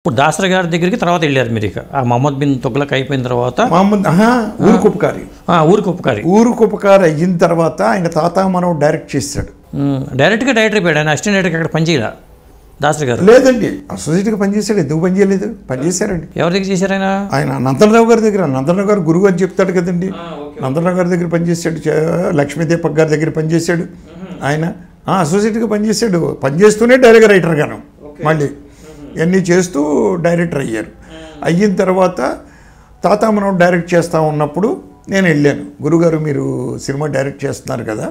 ఇప్పుడు దాసరి గారి దగ్గరికి తర్వాత వెళ్ళారు మీరు ఇక ఆ మహమ్మద్ బిన్ తుగ్లక్ అయిపోయిన తర్వాత ఊరుకు ఉపకారి అయిన తర్వాత ఆయన తాత మనం డైరెక్ట్ చేశాడు. డైరెక్ట్గా డైరెక్టర్ అయిపోయాడు. ఆయన అసిస్టెంట్ డైరెక్టర్ అక్కడ పనిచేయాల దాసరి గారు? లేదండి, అసోసియేట్గా పనిచేశాడు. ఎందుకు పని చేయలేదు? పనిచేశారండి. ఎవరి దగ్గర చేశారు ఆయన? ఆయన నందనరావు గారి దగ్గర. నందనరావు గారు గురువు అని చెప్తాడు కదండి. నందనరావు గారి దగ్గర పనిచేశాడు. లక్ష్మీదీపక్ గారి దగ్గర పనిచేశాడు. ఆయన అసోసియేట్గా పనిచేశాడు. పనిచేస్తూనే డైరెక్టర్ రైటర్ గాను మళ్ళీ ఇవన్నీ చేస్తూ డైరెక్టర్ అయ్యారు. అయిన తర్వాత తాత మనం డైరెక్ట్ చేస్తూ ఉన్నప్పుడు నేను వెళ్ళాను. గురుగారు మీరు సినిమా డైరెక్ట్ చేస్తున్నారు కదా,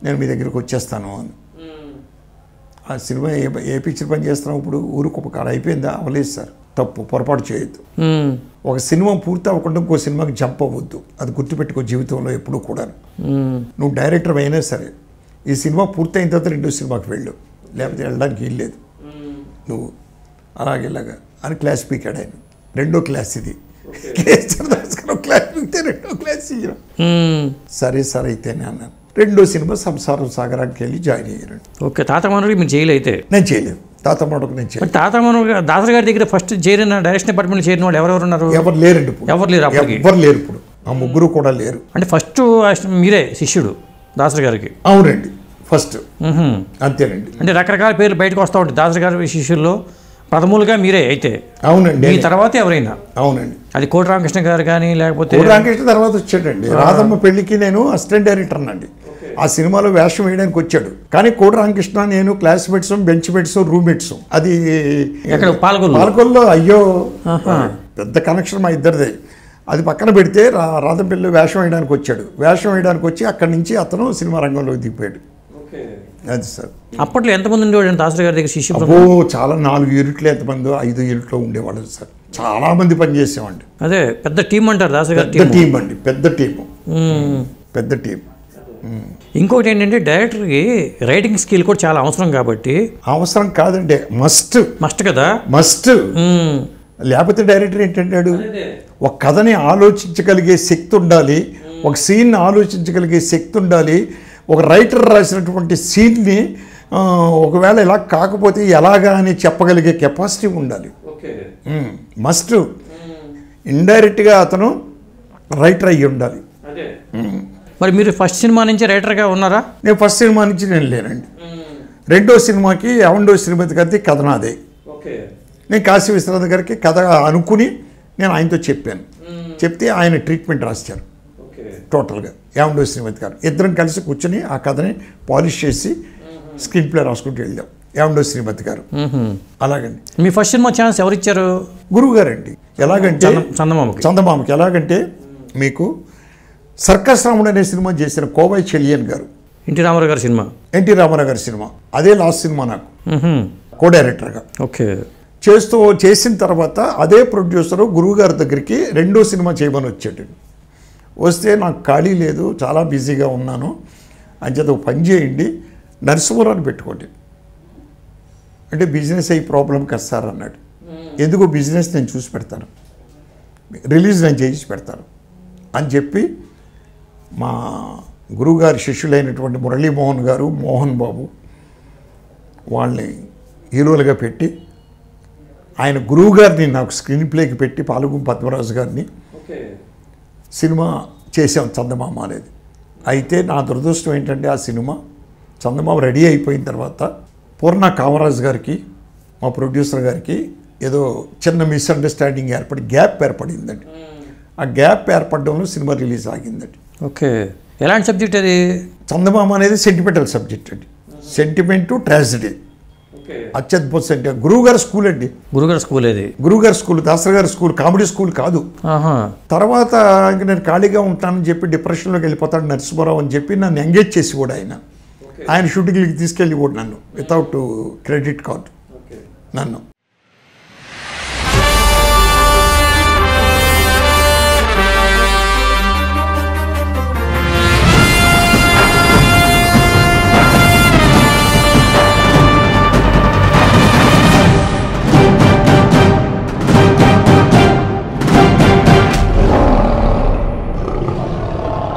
నేను మీ దగ్గరికి వచ్చేస్తాను అని. ఆ సినిమా ఏ పిక్చర్ పని చేస్తున్నాం ఇప్పుడు? ఊరుకు ఉపకారం అయిపోయిందా? అవ్వలేదు సార్, తప్పు, పొరపాటు చేయొద్దు. ఒక సినిమా పూర్తి అవ్వకుండా ఇంకో సినిమాకి జంప్ అవ్వద్దు, అది గుర్తుపెట్టుకో జీవితంలో ఎప్పుడూ కూడా. నువ్వు డైరెక్టర్ అయినా సరే ఈ సినిమా పూర్తయిన తర్వాత రెండో సినిమాకి వెళ్ళు, లేకపోతే వెళ్ళడానికి వీల్లేదు నువ్వు అలాగేలాగా అని క్లాస్ పీకాడు ఆయన. రెండో క్లాస్ ఇది. క్లాస్ పీకితే రెండో క్లాస్ ఇయ్యను. సరే సార్ అయితేనే అన్నాను. రెండో సినిమా సంసారం సాగరానికి వెళ్ళి జాయిన్ అయ్యారు. ఓకే. తాత మనోడికి మీరు చేయలేదు అయితే? నేను చేయలేదు. తాత మనోడికి నేను చేయలేదు. తాత మనోడు దాసరి గారి దగ్గర ఫస్ట్ చేరిన డైరెక్షన్ డిపార్ట్మెంట్ చేరిన వాళ్ళు ఎవరెవరు ఉన్నారు? ఎవరు లేరండి ఇప్పుడు. ఎవరు లేరు? ఎవరు లేరు ఇప్పుడు. ఆ ముగ్గురు కూడా లేరు. అంటే ఫస్ట్ మీరే శిష్యుడు దాసరి గారికి? అవునండి, ఫస్ట్. అంతేనండి. అంటే రకరకాల పేర్లు బయటకు వస్తూ ఉంటాయి దాసరి గారి శిష్యుల్లో. ప్రథములుగా మీరే అయితే? అవునండి. మీ తర్వాత ఎవరైనా? అవునండి. అది కోటి రామకృష్ణ గారు కానీ లేకపోతే? కోటి రామకృష్ణ తర్వాత వచ్చాడండి. రాధమ్మ పెళ్లికి నేను అసిస్టెంట్ డైరెక్టర్ అండి. ఆ సినిమాలో వేషం వేయడానికి వచ్చాడు. కానీ కోటి రామకృష్ణ నేను క్లాస్మేట్స్, బెంచ్మేట్స్, రూమ్మేట్స్. అది పాలకొల్లో. అయ్యో పెద్ద కనెక్షన్ మా ఇద్దరిదే. అది పక్కన పెడితే రాధంపల్లిలో వేషం వేయడానికి వచ్చాడు. వేషం వేయడానికి వచ్చి అక్కడి నుంచి అతను సినిమా రంగంలోకి దిగిపోయాడు. అది సార్. అప్పట్లో ఎంతమంది ఉండేవాడు దాసరి గారి దగ్గర శిష్యులు? చాలా 4 యూనిట్లు, ఎంతమంది 5 యూనిట్లో ఉండేవాళ్ళు సార్. చాలా మంది పనిచేసేవాడి. అదే పెద్ద టీం అంటారు దాసరి గారి టీం అండి. పెద్ద టీము, పెద్ద టీం. ఇంకొకటి ఏంటంటే డైరెక్టర్కి రైటింగ్ స్కిల్ కూడా చాలా అవసరం. కాబట్టి అవసరం కాదండి, మస్ట్ కదా. మస్ట్. లేకపోతే డైరెక్టర్ ఏంటంటాడు? ఒక కథని ఆలోచించగలిగే శక్తి ఉండాలి, ఒక సీన్ ఆలోచించగలిగే శక్తి ఉండాలి. ఒక రైటర్ రాసినటువంటి సీన్ని ఒకవేళ ఇలా కాకపోతే ఎలాగా అని చెప్పగలిగే కెపాసిటీ ఉండాలి. మస్ట్. ఇండైరెక్ట్గా అతను రైటర్ అయ్యి ఉండాలి. మరి మీరు ఫస్ట్ సినిమా నుంచి రైటర్గా ఉన్నారా? నేను ఫస్ట్ సినిమా నుంచి నేను లేనండి. రెండో సినిమాకి అవండో శ్రీమతి గారికి కథ నాదే. నేను కాశీ విశ్వనాథ్ గారికి కథ అనుకుని నేను ఆయనతో చెప్పాను. చెప్తే ఆయన ట్రీట్మెంట్ రాశారు టోటల్గా. యావండో శ్రీమతి గారు ఇద్దరం కలిసి కూర్చొని ఆ కథని పాలిష్ చేసి స్క్రీన్ ప్లే రాసుకుంటూ వెళ్ళాం. యావండో శ్రీమతి గారు. అలాగండి. మీ ఫస్ట్ సినిమా ఛాన్స్ ఎవరు ఇచ్చారు? గురువు గారండి. ఎలాగంటే చందమామకి. ఎలాగంటే మీకు సర్కస్ రాముడు అనే సినిమా చేసిన కోవై చెలియన్ గారు, ఎన్టీ రామారావు గారి సినిమా. ఎన్టీ రామారావు గారి సినిమా. అదే లాస్ట్ సినిమా నాకు కో డైరెక్టర్గా. ఓకే. చేసిన తర్వాత అదే ప్రొడ్యూసరు గురువు గారి దగ్గరికి రెండో సినిమా చేయమని వచ్చాడు. వస్తే నాకు ఖాళీ లేదు, చాలా బిజీగా ఉన్నాను, అంచేత ఒక పని చేయండి, నరసింహరావుని పెట్టుకోండి అంటే బిజినెస్ అయ్యి ప్రాబ్లం కదా సార్ అన్నాడు. ఎందుకు? బిజినెస్ నేను చూసి పెడతాను, రిలీజ్ నేను చేసి పెడతాను అని చెప్పి మా గురువుగారి శిష్యులైనటువంటి మురళీమోహన్ గారు, మోహన్ బాబు వాళ్ళని హీరోలుగా పెట్టి ఆయన గురువు గారిని నాకు స్క్రీన్ ప్లేకి పెట్టి పాలుగుం పద్మరాజు గారిని సినిమా చేసాం చందమామ అనేది. అయితే నా దురదృష్టం ఏంటంటే ఆ సినిమా చందమామ రెడీ అయిపోయిన తర్వాత పూర్ణ కామరాజు గారికి మా ప్రొడ్యూసర్ గారికి ఏదో చిన్న మిస్అండర్స్టాండింగ్ గ్యాప్ ఏర్పడిందండి. ఆ గ్యాప్ ఏర్పడడంలో సినిమా రిలీజ్ ఆగిందండి. ఓకే. ఎలాంటి సబ్జెక్ట్ అది? చందమామ అనేది సెంటిమెంటల్ సబ్జెక్ట్ అండి. Sentiment, tragedy. అత్యద్భుత సెంటి. గురువుగారి స్కూల్ అండి. గురువుగారి స్కూల్ అది. గురువుగారి స్కూల్, దాసరి గారి స్కూల్, కామెడీ స్కూల్ కాదు. తర్వాత ఇంక నేను ఖాళీగా ఉంటానని చెప్పి డిప్రెషన్లోకి వెళ్ళిపోతాడు నరసింహారావు అని చెప్పి నన్ను ఎంగేజ్ చేసి కూడా ఆయన షూటింగ్లకి తీసుకెళ్ళి కూడా నన్ను వితౌట్ క్రెడిట్ కార్డు నన్ను